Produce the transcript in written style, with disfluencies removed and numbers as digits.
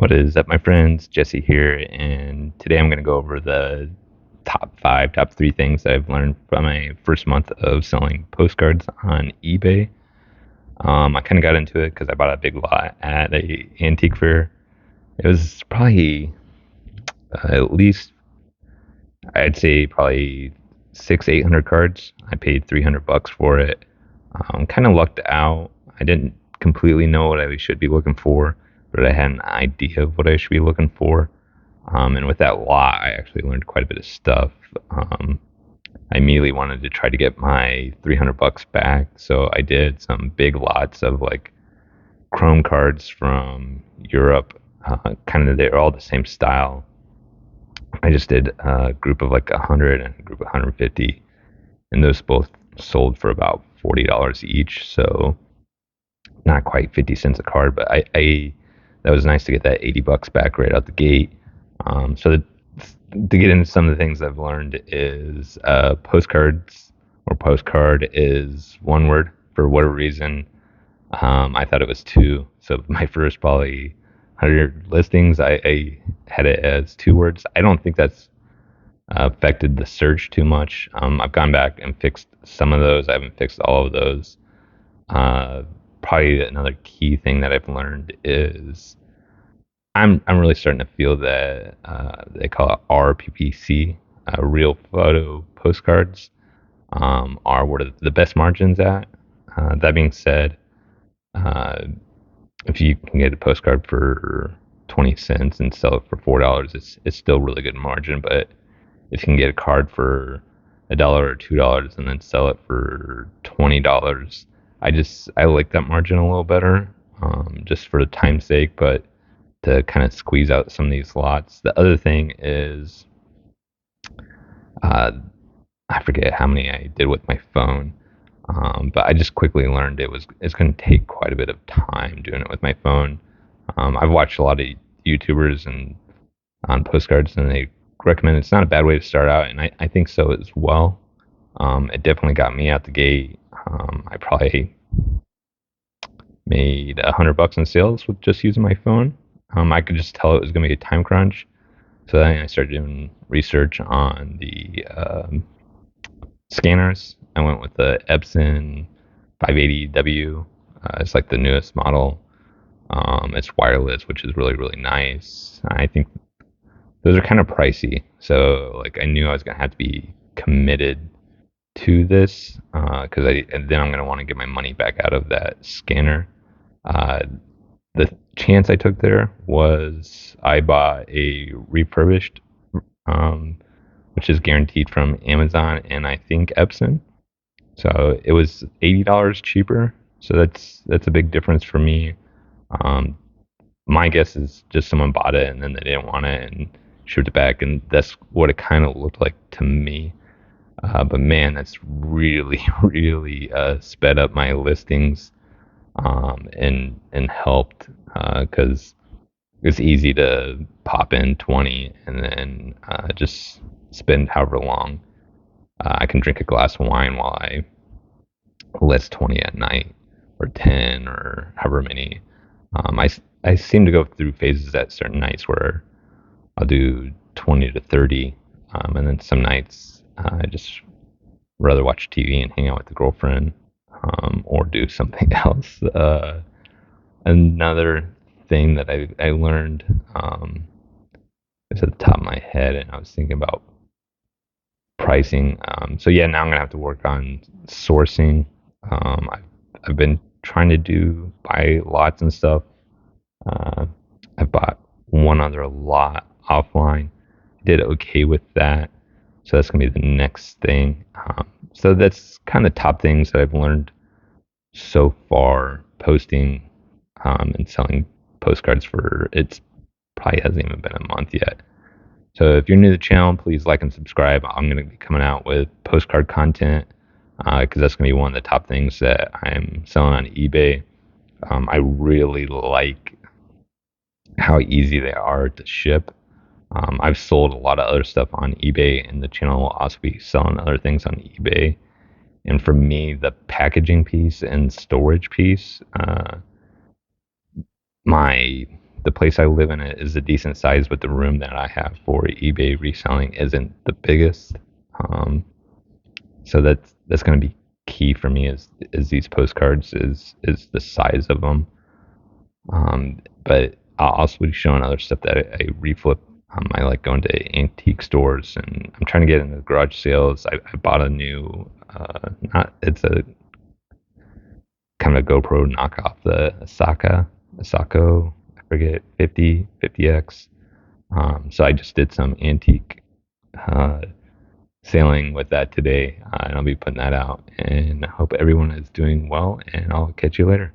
What is up, my friends? Jesse here, and today I'm going to go over the top three things that I've learned from my first month of selling postcards on eBay. I kind of got into it because I bought a big lot at a antique fair. It was probably at least, I'd say probably 800 cards. I paid $300 for it. Kind of lucked out. I didn't completely know what I should be looking for, but I had an idea of what I should be looking for. And with that lot, I actually learned quite a bit of stuff. Um, I immediately wanted to try to get my $300 back, so I did some big lots of like chrome cards from Europe. Kind of, they're all the same style. I just did a group of like 100 and a group of 150, and those both sold for about $40 each. So not quite 50 cents a card, but I that was nice to get that $80 back right out the gate. To get into some of the things I've learned is postcards or postcard is one word for whatever reason. I thought it was two. So my first probably 100 listings, I had it as two words. I don't think that's affected the search too much. I've gone back and fixed some of those. I haven't fixed all of those. Uh, Probably another key thing that I've learned is I'm really starting to feel that they call it RPPC, real photo postcards, are where the best margins at. That being said, uh, if you can get a postcard for 20 cents and sell it for $4, it's still really good margin. But if you can get a card for a dollar or $2 and then sell it for $20, I like that margin a little better, just for the time's sake. But to kind of squeeze out some of these lots. The other thing is, uh, I forget how many I did with my phone, but I just quickly learned it's going to take quite a bit of time doing it with my phone. I've watched a lot of YouTubers and on postcards, and they recommend it's not a bad way to start out, and I think so as well. It definitely got me out the gate. I probably made $100 in sales with just using my phone. I could just tell it was going to be a time crunch. So then I started doing research on the scanners. I went with the Epson 580W. It's like the newest model. It's wireless, which is really, really nice. I think those are kind of pricey. So like I knew I was going to have to be committed to this because and then I'm going to want to get my money back out of that scanner. Uh, the chance I took there was I bought a refurbished, um, which is guaranteed from Amazon and I think Epson. So it was $80 cheaper. So that's a big difference for me. Um, my guess is just someone bought it and then they didn't want it and shipped it back, and that's what it kind of looked like to me. But man, that's really, really sped up my listings, and helped because it's easy to pop in 20 and then just spend however long. I can drink a glass of wine while I list 20 at night or 10 or however many. I seem to go through phases at certain nights where I'll do 20 to 30, and then some nights I just rather watch TV and hang out with the girlfriend, or do something else. Another thing that I learned, is at the top of my head, and I was thinking about pricing. So yeah, now I'm gonna have to work on sourcing. I've been trying to buy lots and stuff. Uh, I bought one other lot offline. Did okay with that. So that's gonna be the next thing. So that's kind of top things that I've learned so far posting, and selling postcards for it's probably hasn't even been a month yet. So if you're new to the channel, please like and subscribe. I'm going to be coming out with postcard content because that's going to be one of the top things that I'm selling on eBay. I really like how easy they are to ship. I've sold a lot of other stuff on eBay, and the channel will also be selling other things on eBay. And for me, the packaging piece and storage piece, my the place I live in is a decent size, but the room that I have for eBay reselling isn't the biggest. Um, so that's going to be key for me is these postcards is the size of them. But I'll also be showing other stuff that I reflip. I like going to antique stores, and I'm trying to get into garage sales. I bought a new, not it's a kind of a GoPro knockoff, the Asako, I forget, 50X. So I just did some antique uh, sailing with that today, and I'll be putting that out. And I hope everyone is doing well, and I'll catch you later.